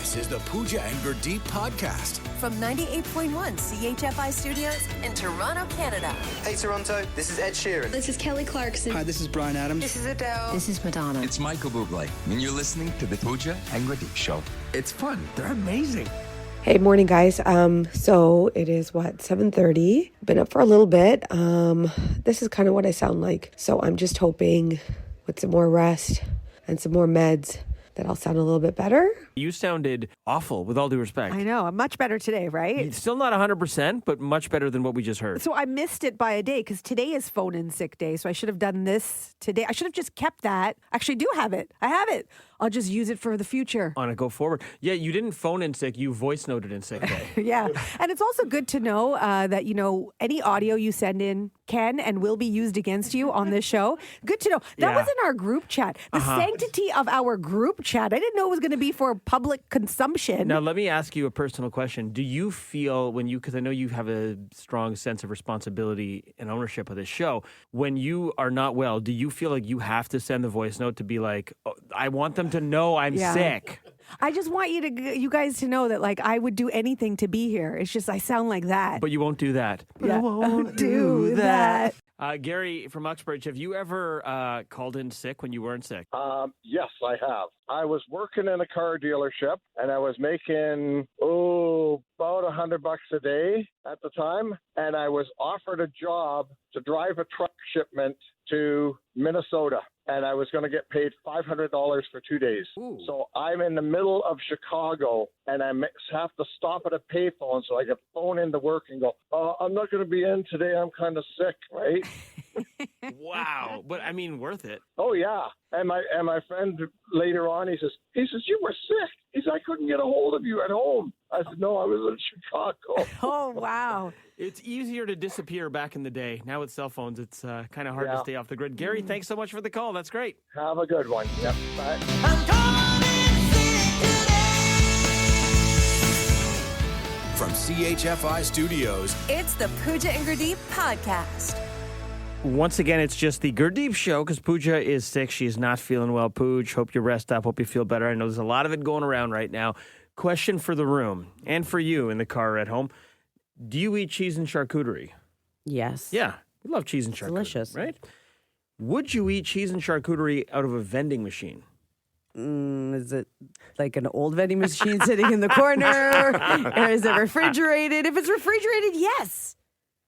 This is the Pooja and Gurdeep podcast. From 98.1 CHFI Studios in Toronto, Canada. Hey Toronto, this is Ed Sheeran. This is Kelly Clarkson. Hi, this is Bryan Adams. This is Adele. This is Madonna. It's Michael Bublé, and you're listening to the Pooja and Gurdeep Show. It's fun. They're amazing. Hey, morning, guys. So it is 7:30. Been up for a little bit. This is kind of what I sound like. So I'm just hoping with some more rest and some more meds that I'll sound a little bit better. You sounded awful, with all due respect. I know. I'm much better today, right? Still not 100%, but much better than what we just heard. So I missed it by a day because today is phone in sick day. So I should have done this today. I should have just kept that. Actually, I do have it. I have it. I'll just use it for the future. On a go forward. Yeah, you didn't phone in sick. You voice noted in sick day. Yeah. And it's also good to know that, any audio you send in can and will be used against you on this show. Good to know. That was in our group chat. The sanctity of our group chat. I didn't know it was going to be for public consumption. Now, let me ask you a personal question. Do you feel because I know you have a strong sense of responsibility and ownership of this show, when you are not well, do you feel like you have to send the voice note to be like, oh, I want them to know I'm sick? I just want you guys to know that I would do anything to be here. It's just I sound like that. But you won't do that. But I won't do that. Gary from Uxbridge, have you ever called in sick when you weren't sick? Yes, I have. I was working in a car dealership and I was making, about $100 a day at the time. And I was offered a job to drive a truck shipment to Minnesota. And I was going to get paid $500 for 2 days. Ooh. So I'm in the middle of Chicago, and I have to stop at a payphone so I can phone into work and go, I'm not going to be in today. I'm kind of sick, right? Wow. But, worth it. Oh, yeah. And my friend later on, he says, you were sick. He said, I couldn't get a hold of you at home. I said, no, I was in Chicago. Oh, wow. It's easier to disappear back in the day. Now with cell phones, it's kind of hard to stay off the grid. Gary, thanks so much for the call. That's great. Have a good one. Yep. Bye. From CHFI Studios, It's the Pooja and Gurdeep podcast. Once again, it's just the Gurdeep Show because Pooja is sick. She's not feeling well. Pooj, hope you rest up. Hope you feel better. I know there's a lot of it going around right now. Question for the room and for you in the car at home. Do you eat cheese and charcuterie? Yes. Yeah, we love cheese and charcuterie. Delicious. Right? Would you eat cheese and charcuterie out of a vending machine? Is it like an old vending machine sitting in the corner? Or is it refrigerated? If it's refrigerated, yes.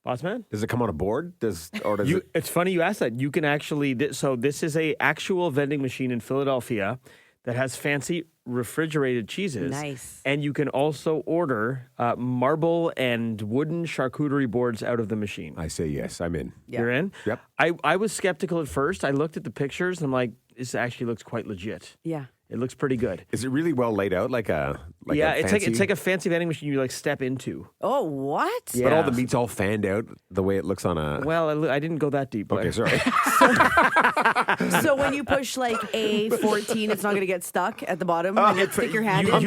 Boss man? Does it come on a board? It's funny you asked that. You can actually, so this is a actual vending machine in Philadelphia that has fancy refrigerated cheeses. Nice. And you can also order marble and wooden charcuterie boards out of the machine. I say yes, I'm in. Yep. You're in? Yep. I was skeptical at first. I looked at the pictures and I'm like, this actually looks quite legit. Yeah. It looks pretty good. Is it really well laid out? It's like a fancy vending machine you step into. Oh, what? Yeah. But all the meat's all fanned out the way it looks on a... Well, I didn't go that deep. Okay, sorry. So when you push A14, it's not going to get stuck at the bottom and you stick your hand in?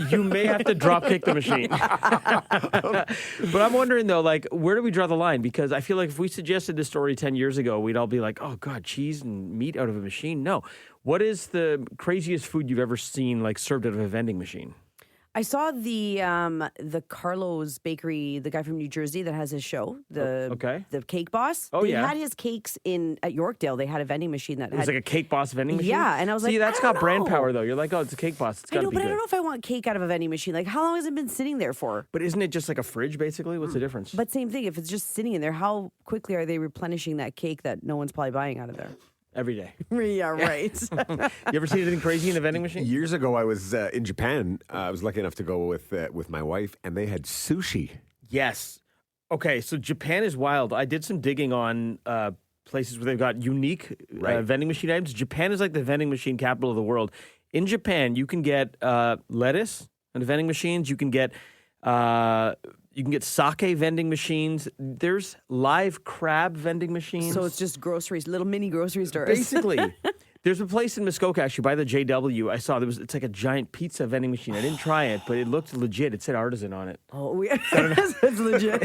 You may have to drop kick the machine. But I'm wondering, though, where do we draw the line? Because I feel like if we suggested this story 10 years ago, we'd all be like, oh, God, cheese and meat out of a machine. No. What is the craziest food you've ever seen, served out of a vending machine? I saw the Carlos Bakery, the guy from New Jersey that has his show, the Cake Boss. Oh, they had his cakes at Yorkdale. They had a vending machine that it was like a Cake Boss vending machine? Yeah, and I was like, that's got brand power, though. You're like, oh, it's a Cake Boss. It's got to be good. I don't know if I want cake out of a vending machine. How long has it been sitting there for? But isn't it just like a fridge, basically? What's the difference? But same thing. If it's just sitting in there, how quickly are they replenishing that cake that no one's probably buying out of there? Every day. Yeah, right. You ever seen anything crazy in a vending machine? Years ago, I was in Japan. I was lucky enough to go with my wife, and they had sushi. Yes. Okay, so Japan is wild. I did some digging on places where they've got unique vending machine items. Japan is like the vending machine capital of the world. In Japan, you can get lettuce in the vending machines. You can get sake vending machines. There's live crab vending machines. So it's just groceries, little mini grocery stores. Basically. There's a place in Muskoka, actually, by the JW. I saw it's like a giant pizza vending machine. I didn't try it, but it looked legit. It said artisan on it. Oh, it's legit.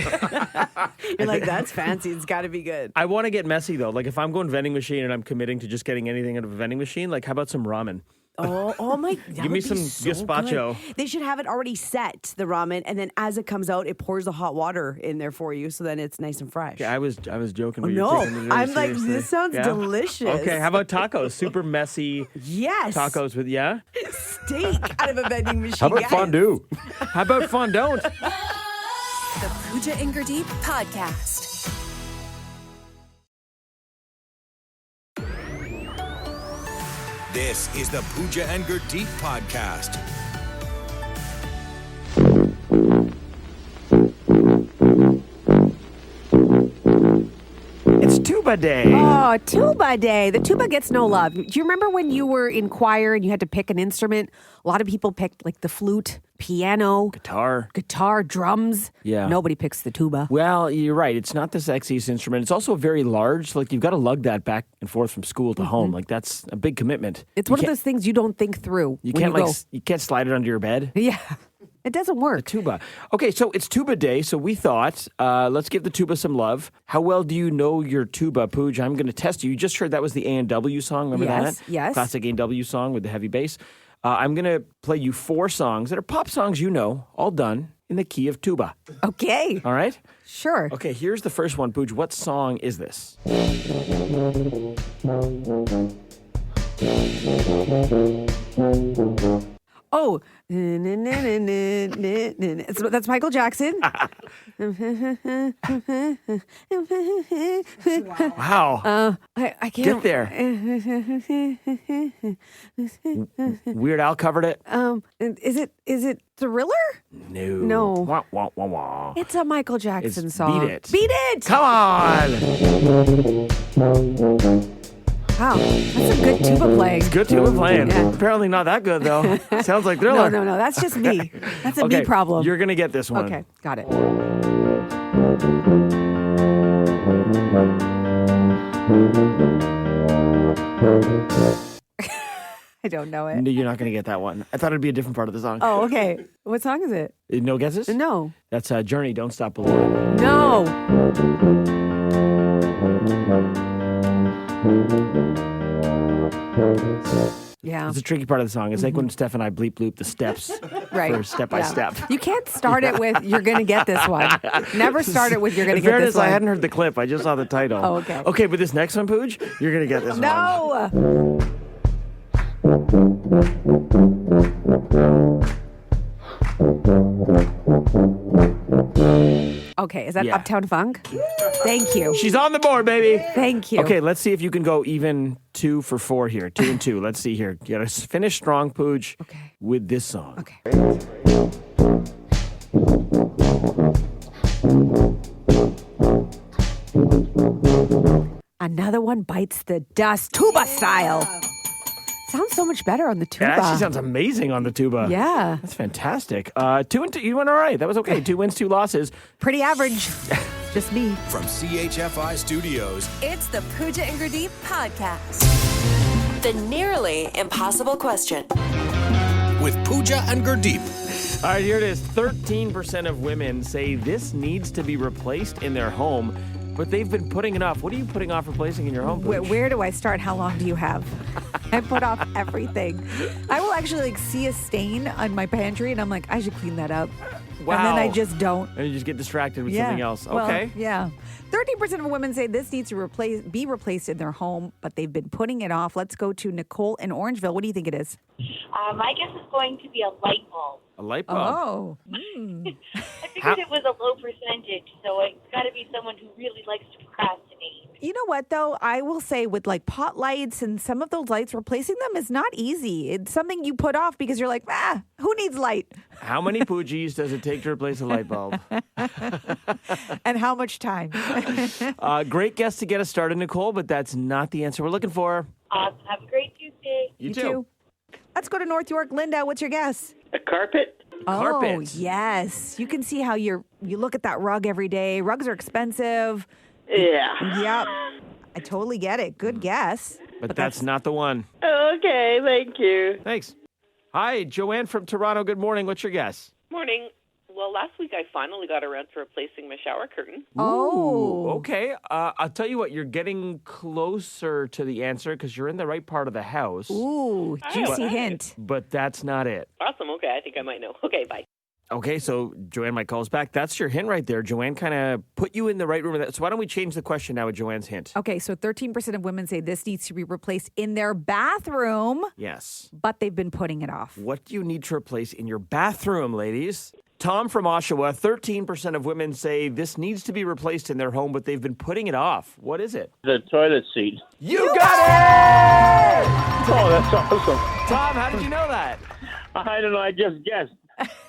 You're like, that's fancy. It's got to be good. I want to get messy, though. If I'm going vending machine and I'm committing to just getting anything out of a vending machine, how about some ramen? Oh my! That Give me would be some so gazpacho. good. They should have it already set, the ramen, and then as it comes out, it pours the hot water in there for you, so then it's nice and fresh. Yeah, I was joking. But No, you're taking it very I'm like, seriously. this sounds delicious. Okay, how about tacos? Super messy Yes. tacos with Steak out of a vending machine. How about guys. fondue? How about fondant? The Pooja and Gurdeep podcast. This is the Pooja and Gurdeep podcast. It's Tuba Day. Oh, Tuba Day. The tuba gets no love. Do you remember when you were in choir and you had to pick an instrument? A lot of people picked like the flute, piano, Guitar, drums. Yeah. Nobody picks the tuba. Well, you're right. It's not the sexiest instrument. It's also very large. Like, you've got to lug that back and forth from school to home. Like, that's a big commitment. It's You one of can't- those things you don't think through. You when can't you like you can't slide it under your bed. go. Yeah. It doesn't work. Tuba. Okay, so it's Tuba Day, so we thought, let's give the tuba some love. How well do you know your tuba, Pooja? I'm going to test you. You just heard that was the A&W song. Remember Yes, that? yes. Classic A&W song with the heavy bass. I'm going to play you 4 songs that are pop songs you know, all done in the key of tuba. Okay. All right? Sure. Okay, here's the first one, Pooja. What song is this? Oh. That's Michael Jackson. Wow. I can't. Get there. Weird Al covered it? Is it Thriller? No. No. Wah, wah, wah, wah. It's a Michael Jackson It's song. Beat It. Beat It. Come on. Wow, that's a good tuba playing. Good tuba playing. Yeah. Apparently not that good, though. Sounds like Thriller. No, that's just me. That's a Okay, me problem. You're going to get this one. Okay, got it. I don't know it. No, you're not going to get that one. I thought it'd be a different part of the song. Oh, okay. What song is it? No guesses? No. That's Journey, Don't Stop Believing. No. Yeah. It's a tricky part of the song. It's like when Steph and I bleep bloop the steps Right. for step by Yeah. step. You can't start it with "You're gonna get this one." Never start it with "You're gonna In get fairness, this one." I hadn't heard the clip. I just saw the title. Oh, okay. Okay, but this next one, Pooj, you're going to get this one. No. Okay, is that Yeah. Uptown Funk? Thank you. She's on the board, baby. Thank you. Okay, let's see if you can go even 2 for 4 here. 2 and 2. Let's see here. You got to finish strong, Pooj, Okay. with this song. Okay. Another one bites the dust, tuba style. Sounds so much better on the tuba. It actually sounds amazing on the tuba. Yeah. That's fantastic. 2 and 2. You went all right. That was okay. 2 wins, 2 losses. Pretty average. Just me. From CHFI Studios, It's the Pooja and Gurdeep podcast. The nearly impossible question. with Pooja and Gurdeep. All right, here it is. 13% of women say this needs to be replaced in their home, but they've been putting it off. What are you putting off replacing in your home, Pooch? Where do I start? How long do you have? I put off everything. I will actually like see a stain on my pantry and I'm like, I should clean that up. Wow. And then I just don't. And you just get distracted with something else. Well, Okay. yeah. 13% of women say this needs to be replaced in their home, but they've been putting it off. Let's go to Nicole in Orangeville. What do you think it is? My guess is going to be a light bulb. A light bulb. Oh. I figured it was a low percentage, so it's got to be someone who really likes to procrastinate. You know what, though? I will say with like pot lights and some of those lights, replacing them is not easy. It's something you put off because you're like, who needs light? How many Poojies does it take to replace a light bulb? And how much time? Great guess to get us started, Nicole, but that's not the answer we're looking for. Have a great Tuesday. You too. Let's go to North York. Linda, what's your guess? A carpet. Oh, Carpet. yes. You can see how you look at that rug every day. Rugs are expensive. Yeah. Yep. I totally get it. Good guess. But that's not the one. Okay, thank you. Thanks. Hi, Joanne from Toronto. Good morning. What's your guess? Morning. Well, Well, last week I finally got around to replacing my shower curtain. Oh. Okay. I'll tell you what, you're getting closer to the answer because you're in the right part of the house. Ooh, juicy hint. But that's not it. Awesome. Okay, I think I might know. Okay, bye. Okay, so Joanne might call us back. That's your hint right there. Joanne kind of put you in the right room. So why don't we change the question now with Joanne's hint? Okay, so 13% of women say this needs to be replaced in their bathroom. Yes. But they've been putting it off. What do you need to replace in your bathroom, ladies? Tom from Oshawa, 13% of women say this needs to be replaced in their home, but they've been putting it off. What is it? The toilet seat. You got it! Oh, that's awesome. Tom, how did you know that? I don't know. I just guessed.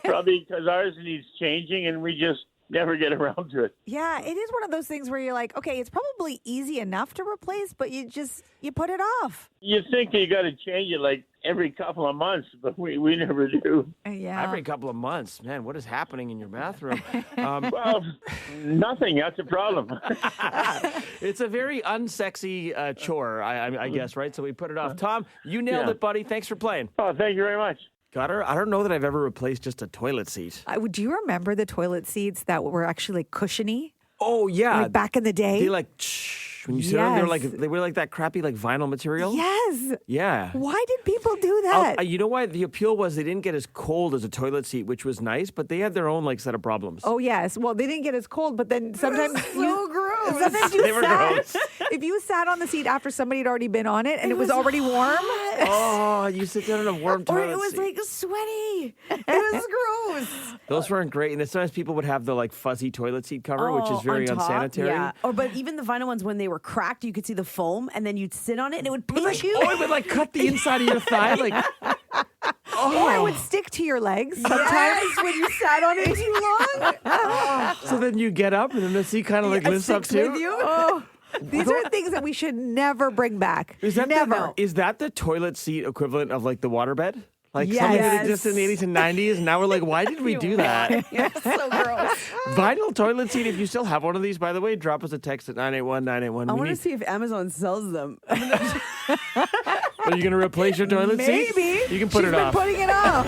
Probably because ours needs changing and we just never get around to it. Yeah, it is one of those things where you're like, okay, it's probably easy enough to replace, but you put it off. You think you got to change it like every couple of months, but we never do. Yeah. Every couple of months. Man, what is happening in your bathroom? Well, nothing. That's a problem. It's a very unsexy chore, I guess, right? So we put it off. Tom, you nailed it, buddy. Thanks for playing. Oh, thank you very much. Got her? I don't know that I've ever replaced just a toilet seat. Do you remember the toilet seats that were actually like cushiony? Oh, yeah. Like back in the day? They when you sit on them, they were like that crappy like vinyl material. Yes. Yeah. Why did people do that? You know why? The appeal was they didn't get as cold as a toilet seat, which was nice, but they had their own like set of problems. Oh, yes. Well, they didn't get as cold, but then sometimes so gross. Sometimes They were gross. If you sat on the seat after somebody had already been on it and it was already warm. Oh, you sit down in a warm toilet Or it was seat. like sweaty. It was gross. Those weren't great. And then sometimes people would have the like fuzzy toilet seat cover, which is very on top, unsanitary. Yeah. But even the vinyl ones, when they were cracked, you could see the foam, and then you'd sit on it, and it would pinch you. Oh, it would like cut the inside of your thigh. Like, Or it would stick to your legs sometimes. Yes, when you sat on it too long. so then you get up, and then the seat kind of like lifts up too. With you. Oh, these are things that we should never bring back. Is that never? Is that the toilet seat equivalent of like the waterbed? Like Yes. something that existed in the 80s and 90s, and now we're like, why did we do that? Yeah, so gross. Vinyl toilet seat, if you still have one of these, by the way, drop us a text at 981-981. I want to see if Amazon sells them. Are you going to replace your toilet seat? Maybe. You can put She's it been off. putting it off.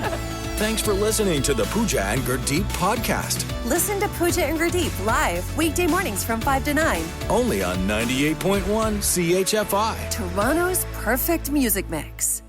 Thanks for listening to the Pooja and Gurdeep podcast. Listen to Pooja and Gurdeep live weekday mornings from 5 to 9. Only on 98.1 CHFI. Toronto's perfect music mix.